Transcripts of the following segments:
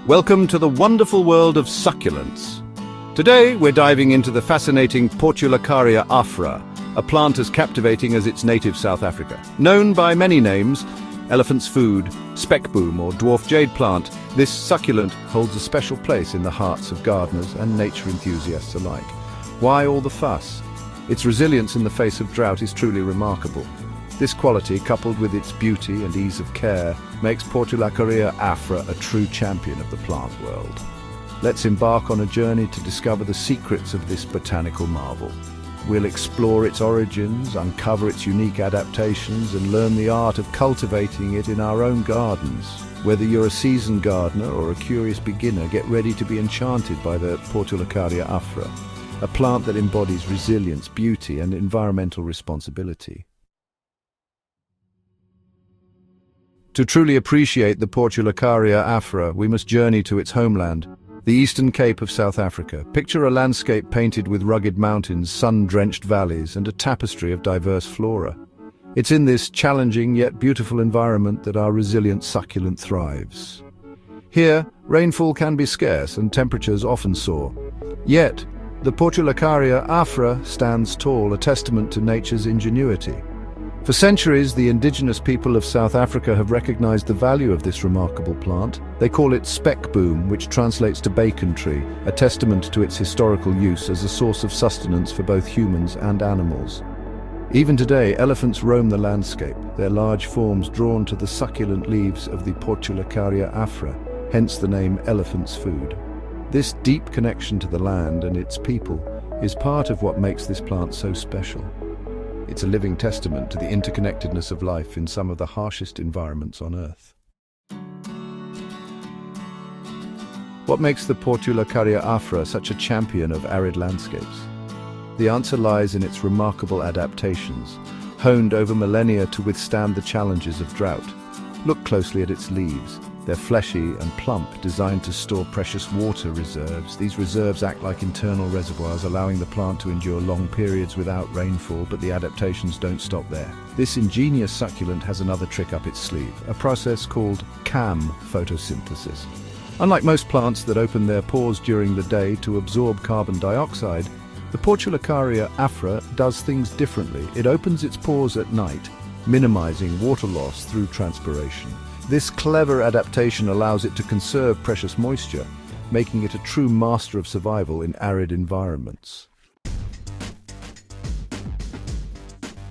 Welcome to the wonderful world of succulents. Today we're diving into the fascinating Portulacaria Afra, a plant as captivating as its native South Africa. Known by many names, elephant's food, speckboom or dwarf jade plant, this succulent holds a special place in the hearts of gardeners and nature enthusiasts alike. Why all the fuss? Its resilience in the face of drought is truly remarkable. This quality, coupled with its beauty and ease of care, makes Portulacaria Afra a true champion of the plant world. Let's embark on a journey to discover the secrets of this botanical marvel. We'll explore its origins, uncover its unique adaptations, and learn the art of cultivating it in our own gardens. Whether you're a seasoned gardener or a curious beginner, get ready to be enchanted by the Portulacaria Afra, a plant that embodies resilience, beauty, and environmental responsibility. To truly appreciate the Portulacaria Afra, we must journey to its homeland, the Eastern Cape of South Africa. Picture a landscape painted with rugged mountains, sun-drenched valleys, and a tapestry of diverse flora. It's in this challenging yet beautiful environment that our resilient succulent thrives. Here, rainfall can be scarce and temperatures often soar. Yet, the Portulacaria Afra stands tall, a testament to nature's ingenuity. For centuries, the indigenous people of South Africa have recognized the value of this remarkable plant. They call it speckboom, which translates to bacon tree, a testament to its historical use as a source of sustenance for both humans and animals. Even today, elephants roam the landscape, their large forms drawn to the succulent leaves of the Portulacaria Afra, hence the name elephant's food. This deep connection to the land and its people is part of what makes this plant so special. It's a living testament to the interconnectedness of life in some of the harshest environments on Earth. What makes the Portulacaria Afra such a champion of arid landscapes? The answer lies in its remarkable adaptations, honed over millennia to withstand the challenges of drought. Look closely at its leaves. They're fleshy and plump, designed to store precious water reserves. These reserves act like internal reservoirs, allowing the plant to endure long periods without rainfall, but the adaptations don't stop there. This ingenious succulent has another trick up its sleeve, a process called CAM photosynthesis. Unlike most plants that open their pores during the day to absorb carbon dioxide, the Portulacaria Afra does things differently. It opens its pores at night, minimizing water loss through transpiration. This clever adaptation allows it to conserve precious moisture, making it a true master of survival in arid environments.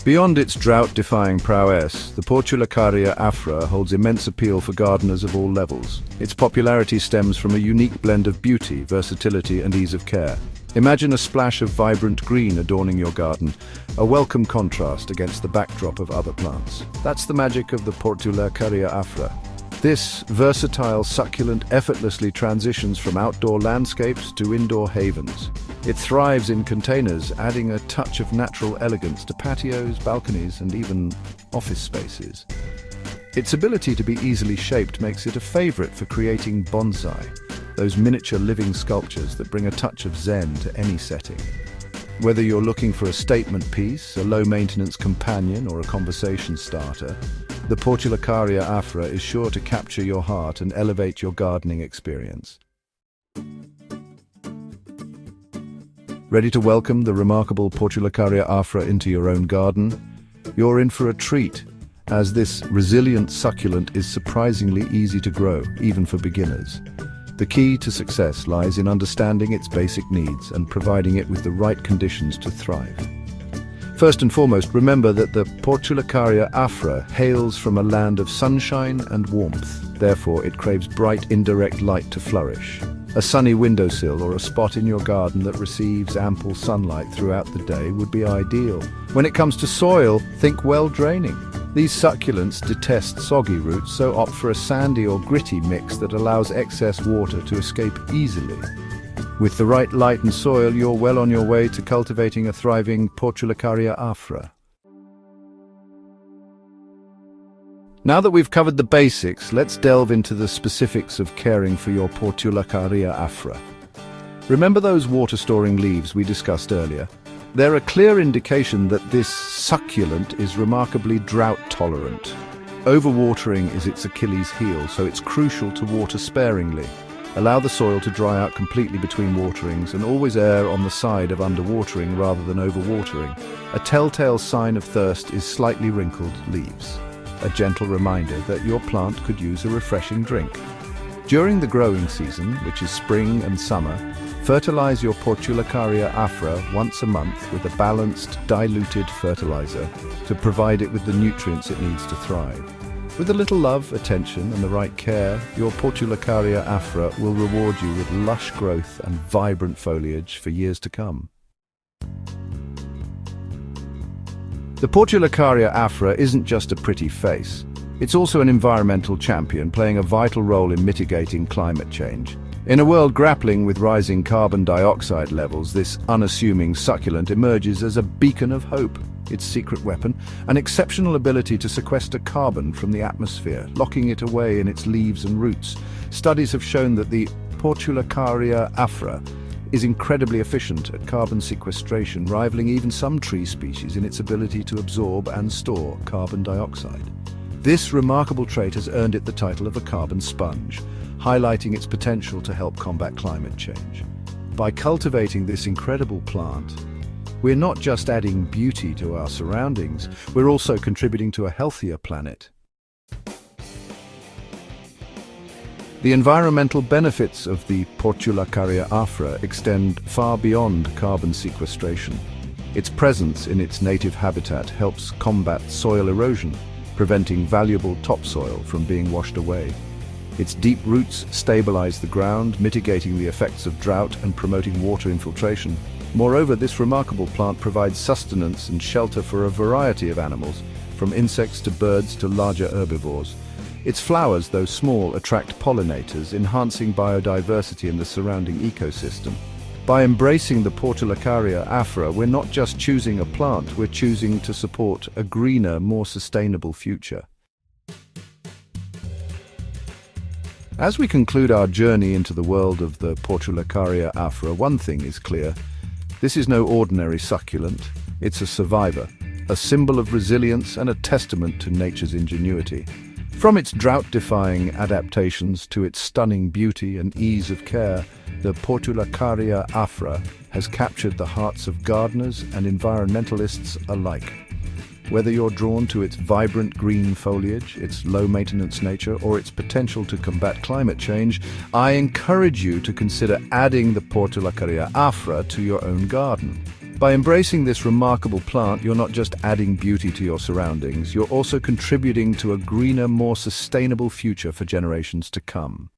Beyond its drought-defying prowess, the Portulacaria Afra holds immense appeal for gardeners of all levels. Its popularity stems from a unique blend of beauty, versatility, and ease of care. Imagine a splash of vibrant green adorning your garden, a welcome contrast against the backdrop of other plants. That's the magic of the Portulacaria Afra. This versatile succulent effortlessly transitions from outdoor landscapes to indoor havens. It thrives in containers, adding a touch of natural elegance to patios, balconies, and even office spaces. Its ability to be easily shaped makes it a favorite for creating bonsai, those miniature living sculptures that bring a touch of zen to any setting. Whether you're looking for a statement piece, a low-maintenance companion, or a conversation starter, the Portulacaria Afra is sure to capture your heart and elevate your gardening experience. Ready to welcome the remarkable Portulacaria Afra into your own garden? You're in for a treat, as this resilient succulent is surprisingly easy to grow, even for beginners. The key to success lies in understanding its basic needs and providing it with the right conditions to thrive. First and foremost, remember that the Portulacaria Afra hails from a land of sunshine and warmth. Therefore, it craves bright, indirect light to flourish. A sunny windowsill or a spot in your garden that receives ample sunlight throughout the day would be ideal. When it comes to soil, think well-draining. These succulents detest soggy roots, so opt for a sandy or gritty mix that allows excess water to escape easily. With the right light and soil, you're well on your way to cultivating a thriving Portulacaria Afra. Now that we've covered the basics, let's delve into the specifics of caring for your Portulacaria Afra. Remember those water-storing leaves we discussed earlier? They're a clear indication that this succulent is remarkably drought-tolerant. Overwatering is its Achilles heel, so it's crucial to water sparingly. Allow the soil to dry out completely between waterings and always err on the side of underwatering rather than overwatering. A telltale sign of thirst is slightly wrinkled leaves, a gentle reminder that your plant could use a refreshing drink. During the growing season, which is spring and summer, fertilize your Portulacaria Afra once a month with a balanced, diluted fertilizer to provide it with the nutrients it needs to thrive. With a little love, attention, and the right care, your Portulacaria Afra will reward you with lush growth and vibrant foliage for years to come. The Portulacaria Afra isn't just a pretty face. It's also an environmental champion, playing a vital role in mitigating climate change. In a world grappling with rising carbon dioxide levels, this unassuming succulent emerges as a beacon of hope. Its secret weapon, an exceptional ability to sequester carbon from the atmosphere, locking it away in its leaves and roots. Studies have shown that the Portulacaria Afra is incredibly efficient at carbon sequestration, rivaling even some tree species in its ability to absorb and store carbon dioxide. This remarkable trait has earned it the title of a carbon sponge, highlighting its potential to help combat climate change. By cultivating this incredible plant, we're not just adding beauty to our surroundings, we're also contributing to a healthier planet. The environmental benefits of the Portulacaria Afra extend far beyond carbon sequestration. Its presence in its native habitat helps combat soil erosion, preventing valuable topsoil from being washed away. Its deep roots stabilize the ground, mitigating the effects of drought and promoting water infiltration. Moreover, this remarkable plant provides sustenance and shelter for a variety of animals, from insects to birds to larger herbivores. Its flowers, though small, attract pollinators, enhancing biodiversity in the surrounding ecosystem. By embracing the Portulacaria Afra, we're not just choosing a plant, we're choosing to support a greener, more sustainable future. As we conclude our journey into the world of the Portulacaria Afra, one thing is clear. This is no ordinary succulent. It's a survivor, a symbol of resilience and a testament to nature's ingenuity. From its drought-defying adaptations to its stunning beauty and ease of care, the Portulacaria Afra has captured the hearts of gardeners and environmentalists alike. Whether you're drawn to its vibrant green foliage, its low-maintenance nature, or its potential to combat climate change, I encourage you to consider adding the Portulacaria Afra to your own garden. By embracing this remarkable plant, you're not just adding beauty to your surroundings, you're also contributing to a greener, more sustainable future for generations to come.